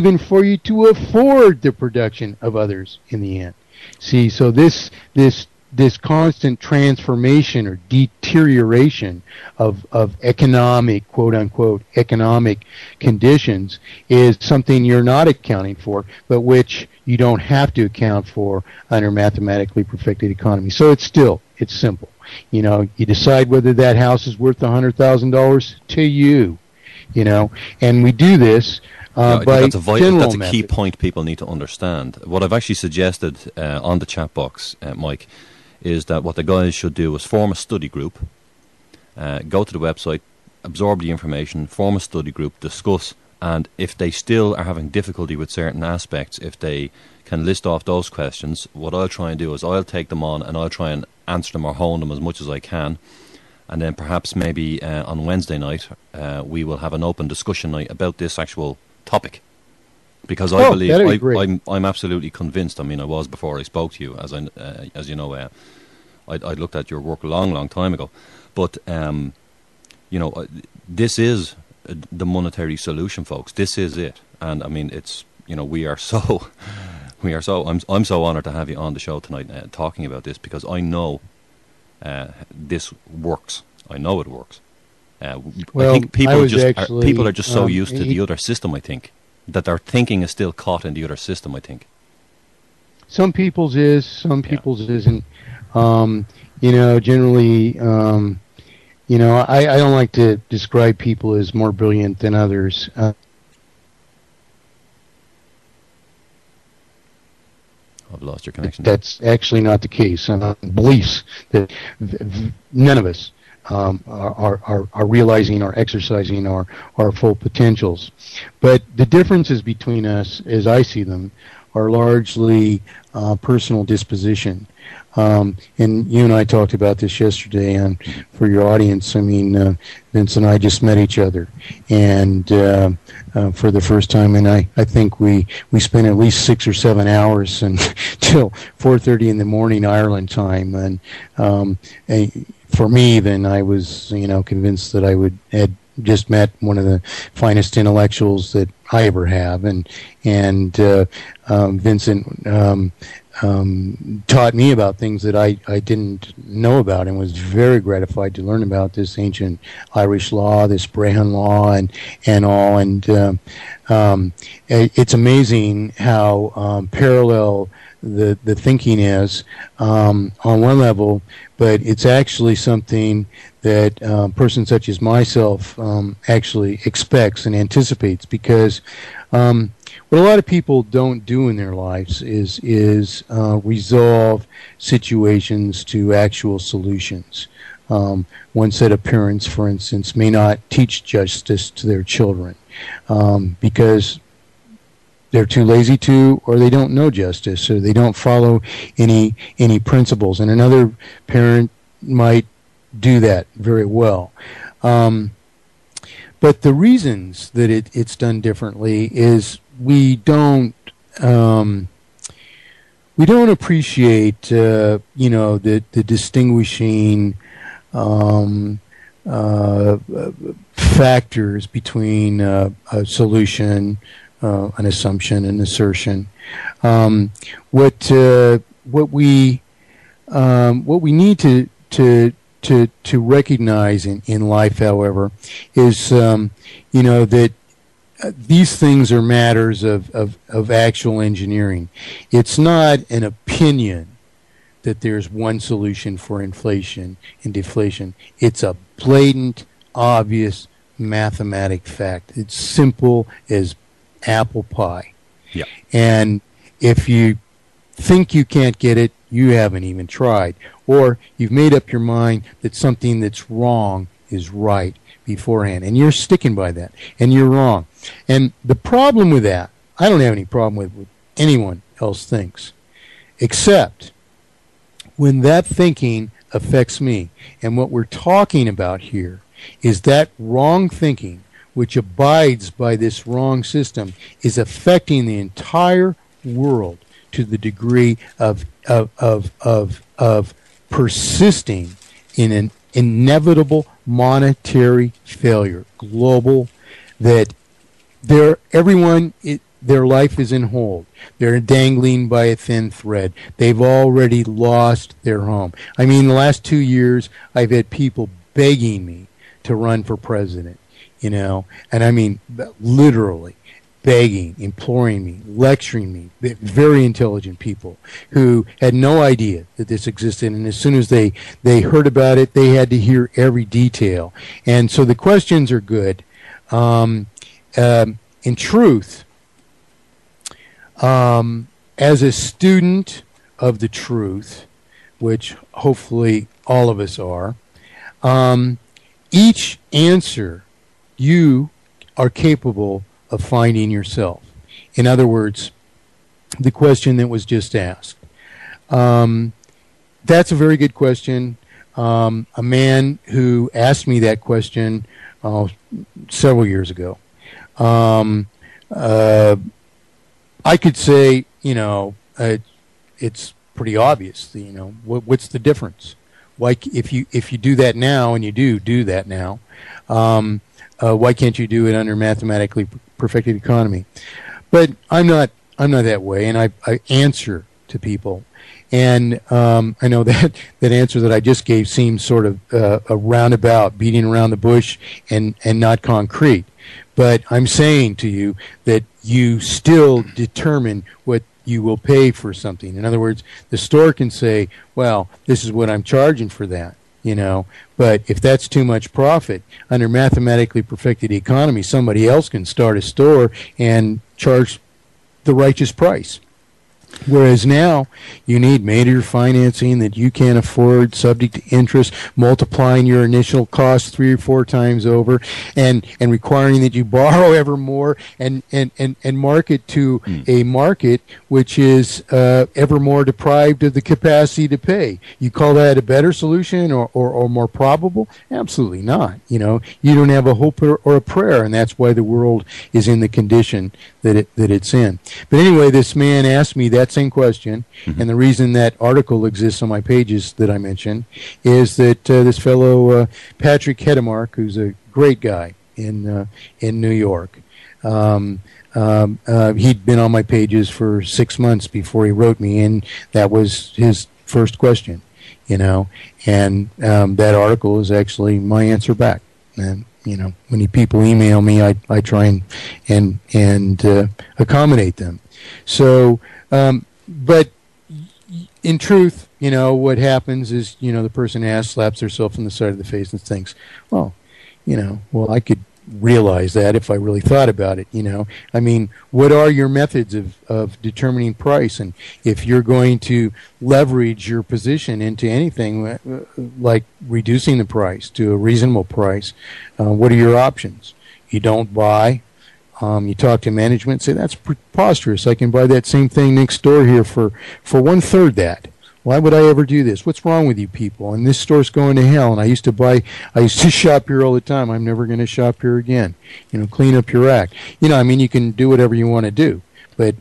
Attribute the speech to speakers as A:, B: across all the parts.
A: even for you to afford the production of others in the end. See, so this constant transformation or deterioration of economic, quote unquote, economic conditions is something you're not accounting for, but which you don't have to account for under mathematically perfected economy. So it's simple. You know, you decide whether that house is worth $100,000 to you, you know, and we do this by
B: that's a
A: method.
B: key point people need to understand. What I've actually suggested on the chat box, Mike, is that what the guys should do is form a study group, go to the website, absorb the information, form a study group, discuss, and if they still are having difficulty with certain aspects, if they can list off those questions, what I'll try and do is I'll take them on and I'll try and answer them or hone them as much as I can, and then perhaps maybe on Wednesday night we will have an open discussion night about this actual topic, because I believe I'm absolutely convinced. I mean, I was before I spoke to you, as you know, I looked at your work a long time ago, but you know, this is the monetary solution, folks. This is it, and I mean, it's, you know, I'm so honoured to have you on the show tonight talking about this, because I know this works. I know it works. I think people are just so used to the other system, I think, that their thinking is still caught in the other system, I think.
A: Some people's is, some people's isn't. You know, generally, you know, I don't like to describe people as more brilliant than others.
B: I've lost your connection.
A: That's actually not the case. Beliefs that none of us are realizing or exercising our full potentials. But the differences between us, as I see them, are largely personal disposition. And you and I talked about this yesterday, and for your audience, I mean, Vince and I just met each other, and for the first time, and I think we spent at least 6 or 7 hours until 4:30 in the morning Ireland time, and for me, then I was, you know, convinced that I had just met one of the finest intellectuals that I ever have, and Vincent taught me about things that I didn't know about, and was very gratified to learn about this ancient Irish law, this Brehon law, and all. And it's amazing how parallel the thinking is on one level, but it's actually something that a person such as myself actually expects and anticipates, because what a lot of people don't do in their lives is resolve situations to actual solutions. One set of parents, for instance, may not teach justice to their children because they're too lazy to, or they don't know justice, or they don't follow any principles. And another parent might do that very well. But the reasons that it's done differently is we don't appreciate you know, the distinguishing factors between a solution, an assumption, an assertion. What we need to recognize in life, however, is you know, that these things are matters of actual engineering. It's not an opinion that there's one solution for inflation and deflation. It's a blatant, obvious mathematic fact. It's simple as apple pie.
B: Yeah.
A: And if you think you can't get it, you haven't even tried. Or you've made up your mind that something that's wrong is right beforehand, and you're sticking by that, and you're wrong. And the problem with that, I don't have any problem with what anyone else thinks, except when that thinking affects me. And what we're talking about here is that wrong thinking, which abides by this wrong system, is affecting the entire world to the degree of persisting in an inevitable monetary failure, global, that everyone their life is in hold. They're dangling by a thin thread. They've already lost their home. I mean, the last 2 years, I've had people begging me to run for president, and I mean, literally begging, imploring me, lecturing me, very intelligent people who had no idea that this existed, and as soon as they heard about it, they had to hear every detail. And so the questions are good. In truth, as a student of the truth, which hopefully all of us are, each answer you are capable of finding yourself. In other words, the question that was just asked. That's a very good question. A man who asked me that question several years ago. I could say, it's pretty obvious. What's the difference? Why, if you do that now, and you do that now, why can't you do it under mathematically perfected economy? But I'm not that way, and I answer to people, and I know that answer that I just gave seems sort of a roundabout, beating around the bush, and not concrete. But I'm saying to you that you still determine what you will pay for something. In other words, the store can say, well, this is what I'm charging for that, But if that's too much profit, under mathematically perfected economy, somebody else can start a store and charge the righteous price. Whereas now, you need major financing that you can't afford, subject to interest, multiplying your initial cost 3 or 4 times over, and requiring that you borrow ever more, and market to a market which is ever more deprived of the capacity to pay. You call that a better solution or more probable? Absolutely not. You don't have a hope or a prayer, and that's why the world is in the condition that it's in. But anyway, this man asked me that same question, and the reason that article exists on my pages that I mentioned is that this fellow Patrick Hedemark, who's a great guy in New York, he'd been on my pages for 6 months before he wrote me, and that was his first question, and that article is actually my answer back. And when people email me, I try and accommodate them. So, but in truth, what happens is, the person asks, slaps herself on the side of the face and thinks, well, I could realize that if I really thought about it, I mean, what are your methods of determining price? And if you're going to leverage your position into anything like reducing the price to a reasonable price, what are your options? You don't buy. You talk to management, say, that's preposterous. I can buy that same thing next door here for 1/3 that. Why would I ever do this? What's wrong with you people? And this store's going to hell. And I used to shop here all the time. I'm never going to shop here again. Clean up your act. I mean, you can do whatever you want to do, but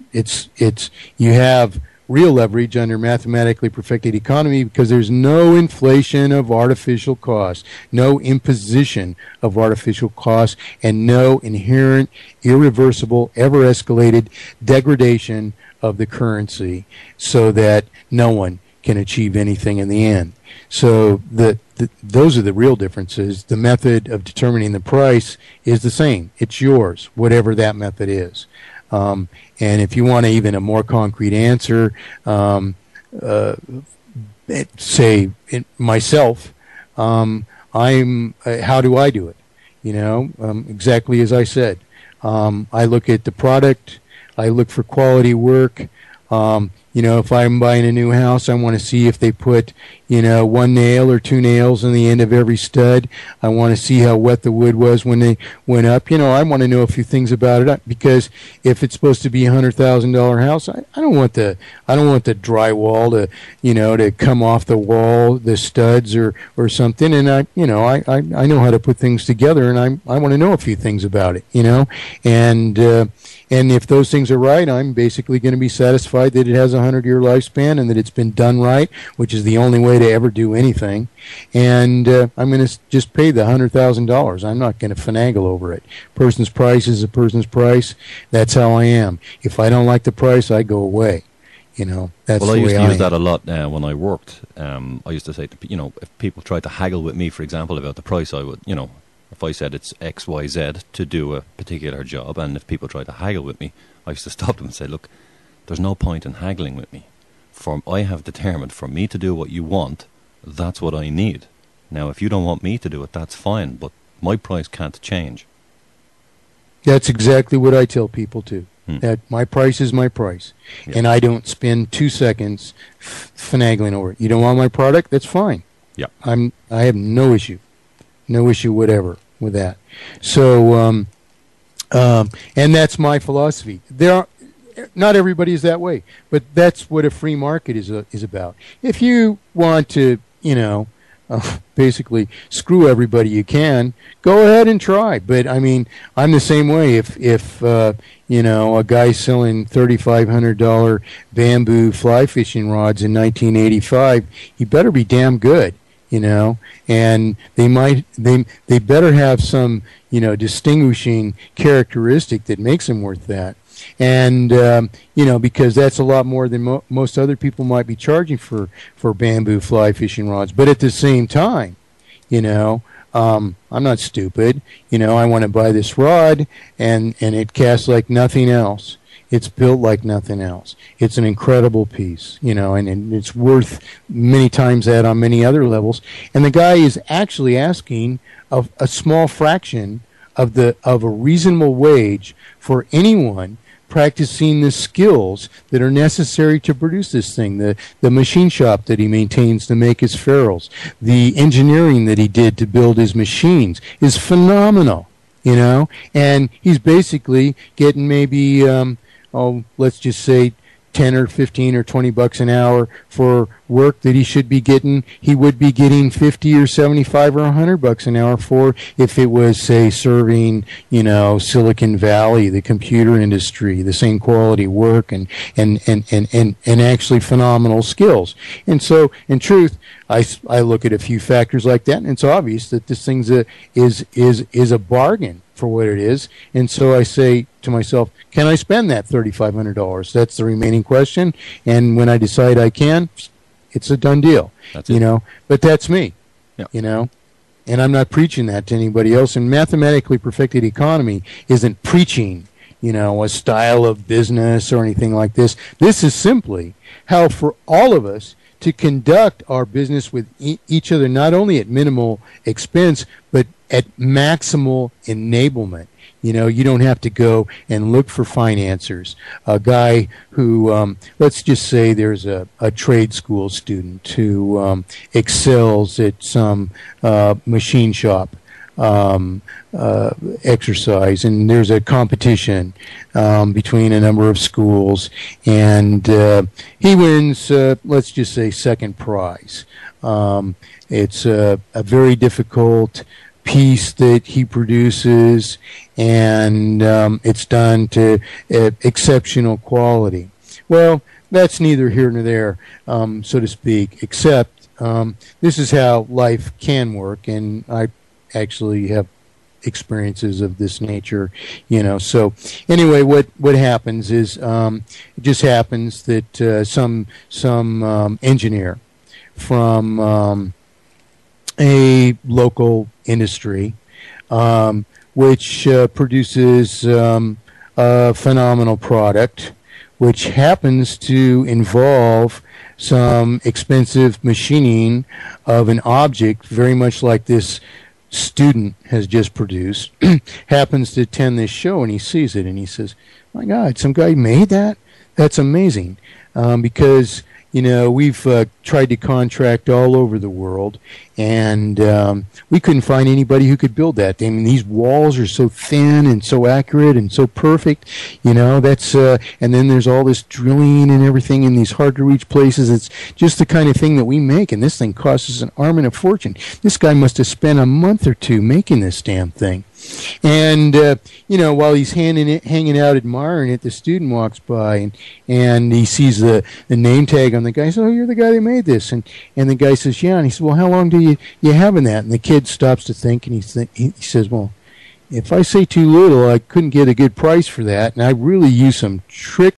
A: you have real leverage under mathematically perfected economy because there's no inflation of artificial costs, no imposition of artificial costs, and no inherent, irreversible, ever escalated degradation of the currency so that no one can achieve anything in the end. So those are the real differences. The method of determining the price is the same. It's yours, whatever that method is. And if you want even a more concrete answer, say myself, how do I do it? Exactly as I said. I look at the product. I look for quality work. If I'm buying a new house, I want to see if they put, 1 nail or 2 nails in the end of every stud. I want to see how wet the wood was when they went up. I want to know a few things about it because if it's supposed to be $100,000 house, I don't want the drywall to come off the wall, the studs or something. And I know how to put things together, and I want to know a few things about it, and And if those things are right, I'm basically going to be satisfied that it has a 100-year lifespan and that it's been done right, which is the only way to ever do anything. And I'm going to just pay the $100,000. I'm not going to finagle over it. Person's price is a person's price. That's how I am. If I don't like the price, I go away. You know, that's
B: well,
A: the way I
B: used to use
A: am.
B: that a lot when I worked. I used to say, if people tried to haggle with me, for example, about the price, I would, if I said it's X, Y, Z to do a particular job, and if people tried to haggle with me, I used to stop them and say, look, there's no point in haggling with me. I have determined for me to do what you want, that's what I need. Now, if you don't want me to do it, that's fine, but my price can't change.
A: That's exactly what I tell people too. That my price is my price, and I don't spend 2 seconds finagling over it. You don't want my product? That's fine.
B: Yeah,
A: I have no issue whatever with that. So, and that's my philosophy. Not everybody is that way, but that's what a free market is about. If you want to, basically screw everybody you can, go ahead and try. But I mean, I'm the same way. If a guy selling $3,500 bamboo fly fishing rods in 1985, he better be damn good. And they better have some, distinguishing characteristic that makes them worth that. And, because that's a lot more than most other people might be charging for bamboo fly fishing rods. But at the same time, I'm not stupid. I want to buy this rod, and it casts like nothing else. It's built like nothing else. It's an incredible piece, and it's worth many times that on many other levels. And the guy is actually asking of a small fraction of a reasonable wage for anyone practicing the skills that are necessary to produce this thing. The machine shop that he maintains to make his ferrules, the engineering that he did to build his machines is phenomenal, and he's basically getting maybe let's just say 10 or 15 or 20 bucks an hour for work that he would be getting 50 or 75 or 100 bucks an hour for if it was, say, serving, Silicon Valley, the computer industry, the same quality work and actually phenomenal skills. And so, in truth, I look at a few factors like that, and it's obvious that this thing's is a bargain for what it is. And so I say to myself, can I spend that $3,500? That's the remaining question. And when I decide I can, it's a done deal.
B: That's it.
A: But that's me.
B: Yeah.
A: And I'm not preaching that to anybody else. And mathematically perfected economy isn't preaching, a style of business or anything like this. This is simply how for all of us to conduct our business with each other, not only at minimal expense, but at maximal enablement. You don't have to go and look for financiers. A guy who, let's just say there's a trade school student who excels at some machine shop exercise, and there's a competition between a number of schools, and he wins, let's just say, second prize. It's a very difficult piece that he produces, and it's done to exceptional quality. Well, that's neither here nor there, so to speak, except this is how life can work, and I actually have experiences of this nature, So anyway, what happens is it just happens that some engineer from a local industry, which produces a phenomenal product, which happens to involve some expensive machining of an object very much like this student has just produced, happens to attend this show, and he sees it and he says, my God, some guy made that? That's amazing. Because we've tried to contract all over the world, and we couldn't find anybody who could build that. I mean, these walls are so thin and so accurate and so perfect, that's, and then there's all this drilling and everything in these hard-to-reach places. It's just the kind of thing that we make, and this thing costs us an arm and a fortune. This guy must have spent a month or two making this damn thing. And while he's hanging out admiring it, the student walks by and he sees the name tag on the guy. He says, "Oh, you're the guy that made this." And the guy says, "Yeah." And he says, "Well, how long do you having that?" And the kid stops to think, and he says, "Well, if I say too little, I couldn't get a good price for that, and I really used some trick